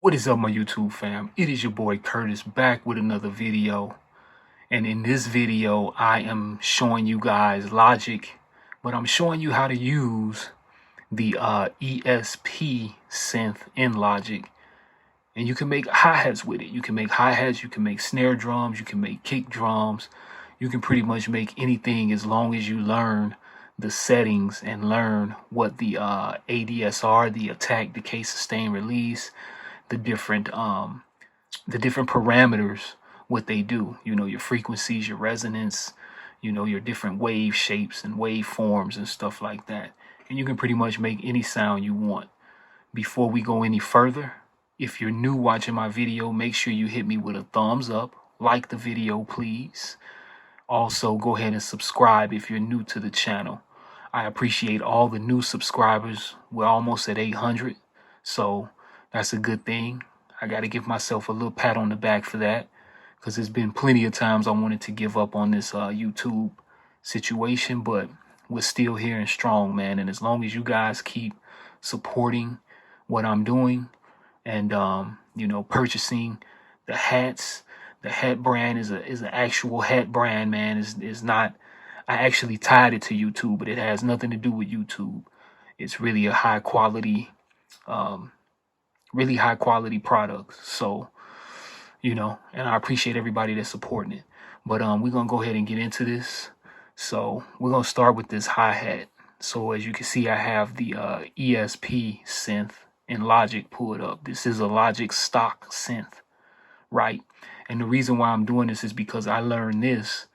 What is up, my YouTube fam? It is your boy Curtis back with another video. And in this video, I am showing you guys Logic, but I'm showing you how to use the ESP synth in Logic. And you can make hi-hats with it. You can make hi-hats, you can make snare drums, you can make kick drums. You can pretty much make anything as long as you learn the settings and learn what the ADSR, the attack, decay, sustain, release, the different parameters, what they do, your frequencies, your resonance, your different wave shapes and wave forms and stuff like that. And you can pretty much make any sound you want. Before we go any further, if you're new watching my video, make sure you hit me with a thumbs up, like the video please. Also, go ahead and subscribe if you're new to the channel. I appreciate all the new subscribers. We're almost at 800, so that's a good thing. I got to give myself a little pat on the back for that, because there's been plenty of times I wanted to give up on this YouTube situation, but we're still here and strong, man. And as long as you guys keep supporting what I'm doing and purchasing the hats, the hat brand is an actual hat brand, man. Is not, I actually tied it to YouTube, but it has nothing to do with YouTube. It's really a high quality really high quality products. So, and I appreciate everybody that's supporting it. But we're gonna go ahead and get into this. So we're gonna start with this hi-hat. So as you can see, I have the ESP synth in Logic pulled up. This is a Logic stock synth, right? And the reason why I'm doing this is because I learned this.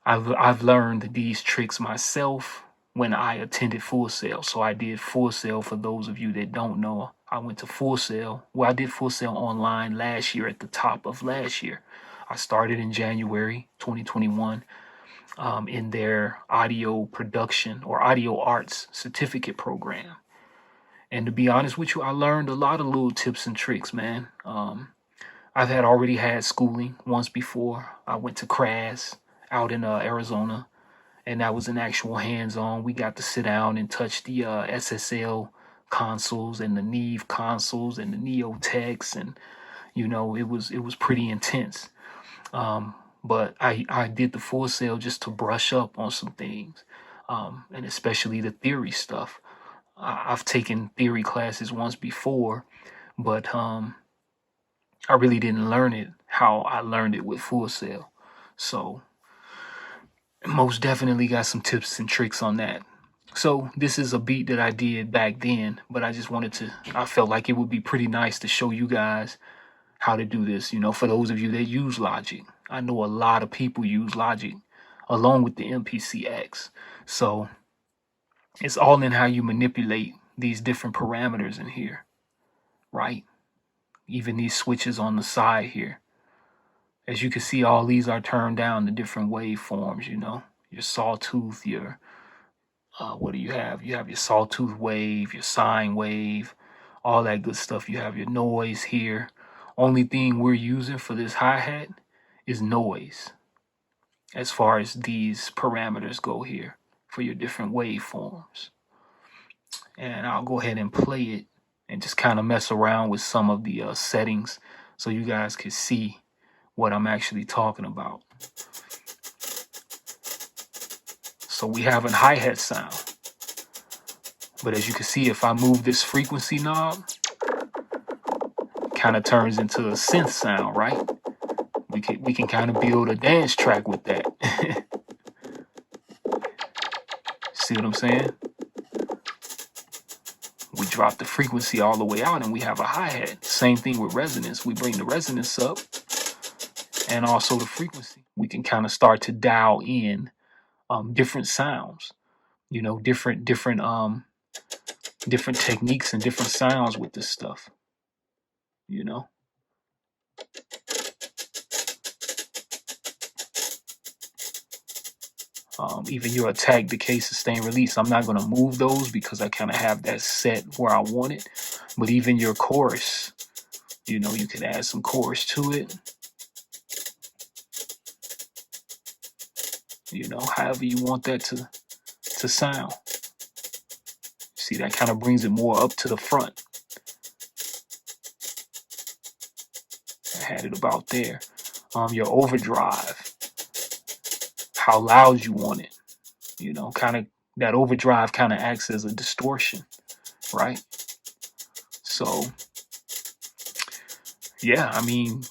I've learned these tricks myself when I attended Full Sail. So I did Full Sail. For those of you that don't know, I went to Full Sail. Well, I did Full Sail online last year, at the top of last year. I started in January 2021 in their audio production or audio arts certificate program. And to be honest with you, I learned a lot of little tips and tricks, man. I've already had schooling once before. I went to CRAS out in Arizona, and that was an actual hands-on. We got to sit down and touch the SSL consoles and the Neve consoles and the Neotex, and it was pretty intense. But I did the Full Sail just to brush up on some things, and especially the theory stuff. I've taken theory classes once before, but I really didn't learn it how I learned it with Full Sail. So most definitely got some tips and tricks on that. So this is a beat that I did back then, but I felt like it would be pretty nice to show you guys how to do this, for those of you that use Logic. I know a lot of people use Logic along with the MPC-X. So it's all in how you manipulate these different parameters in here, right? Even these switches on the side here. As you can see, all these are turned down to different waveforms, your sawtooth, your, what do you have? You have your sawtooth wave, your sine wave, all that good stuff. You have your noise here. Only thing we're using for this hi-hat is noise, as far as these parameters go here for your different waveforms. And I'll go ahead and play it and just kind of mess around with some of the settings so you guys can see what I'm actually talking about. So we have a hi-hat sound, but as you can see, if I move this frequency knob, kind of turns into a synth sound, right? We can kind of build a dance track with that. See what I'm saying? We drop the frequency all the way out and we have a hi-hat. Same thing with resonance. We bring the resonance up and also the frequency. We can kind of start to dial in different sounds, different techniques and different sounds with this stuff, even your attack, decay, sustain, release. I'm not going to move those because I kind of have that set where I want it. But even your chorus, you can add some chorus to it. However you want that to sound. See, that kind of brings it more up to the front. I had it about there. Your overdrive, how loud you want it. You know, kind of that overdrive kind of acts as a distortion, right? So yeah, I mean,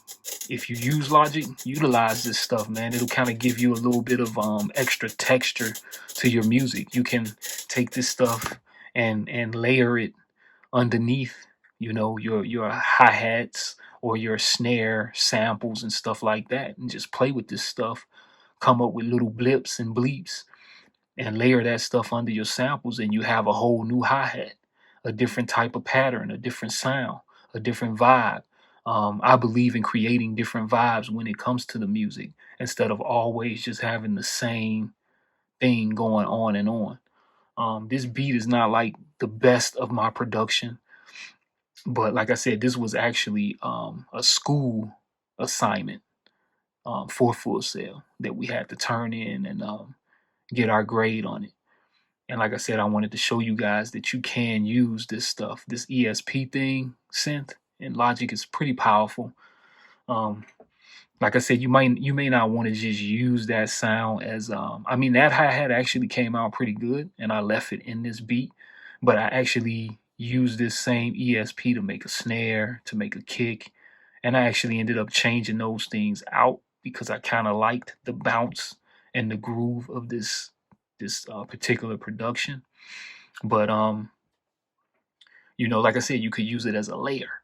if you use Logic, utilize this stuff, man. It'll kind of give you a little bit of extra texture to your music. You can take this stuff and layer it underneath, you know, your hi-hats or your snare samples and stuff like that, and just play with this stuff. Come up with little blips and bleeps and layer that stuff under your samples, and you have a whole new hi-hat, a different type of pattern, a different sound, a different vibe. I believe in creating different vibes when it comes to the music instead of always just having the same thing going on and on. This beat is not like the best of my production, but like I said, this was actually a school assignment for Full Sail that we had to turn in and get our grade on it. And like I said, I wanted to show you guys that you can use this stuff. This ESP thing, synth, and Logic is pretty powerful. Like I said, you may not want to just use that sound as I mean, that hi-hat actually came out pretty good, and I left it in this beat, but I actually used this same ESP to make a snare, to make a kick, and I actually ended up changing those things out because I kind of liked the bounce and the groove of this particular production. But you know, like I said, you could use it as a layer,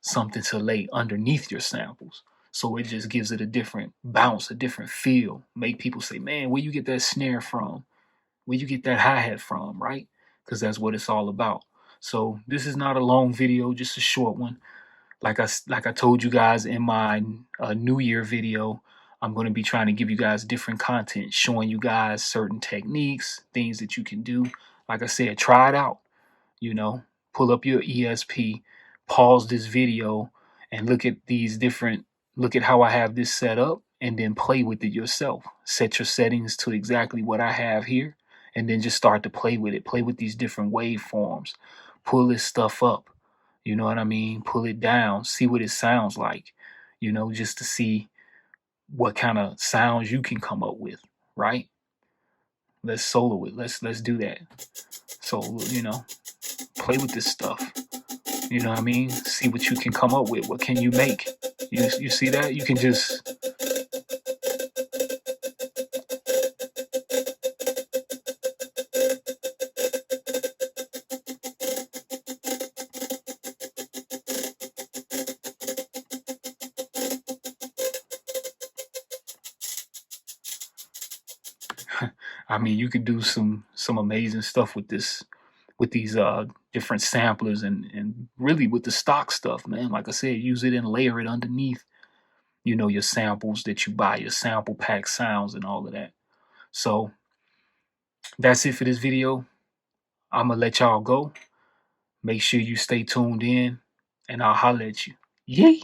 something to lay underneath your samples. So it just gives it a different bounce, a different feel. Make people say, man, where you get that snare from? Where you get that hi-hat from, right? Because that's what it's all about. So this is not a long video, just a short one. Like I told you guys in my New Year video, I'm going to be trying to give you guys different content, showing you guys certain techniques, things that you can do. Like I said, try it out. You know, pull up your ESP, pause this video, and look at how I have this set up, and then play with it yourself. Set your settings to exactly what I have here, and then just start to play with it. Play with these different waveforms. Pull this stuff up. You know what I mean? Pull it down. See what it sounds like. You know, just to see what kind of sounds you can come up with, right? Let's solo it. Let's do that. So, you know, play with this stuff. You know what I mean? See what you can come up with. What can you make? You see that? You can just I mean, you could do some amazing stuff with this, with these different samplers and really with the stock stuff, man. Like I said, use it and layer it underneath, you know, your samples that you buy, your sample pack sounds and all of that. So that's it for this video. I'm gonna let y'all go. Make sure you stay tuned in, and I'll holler at you. Yay!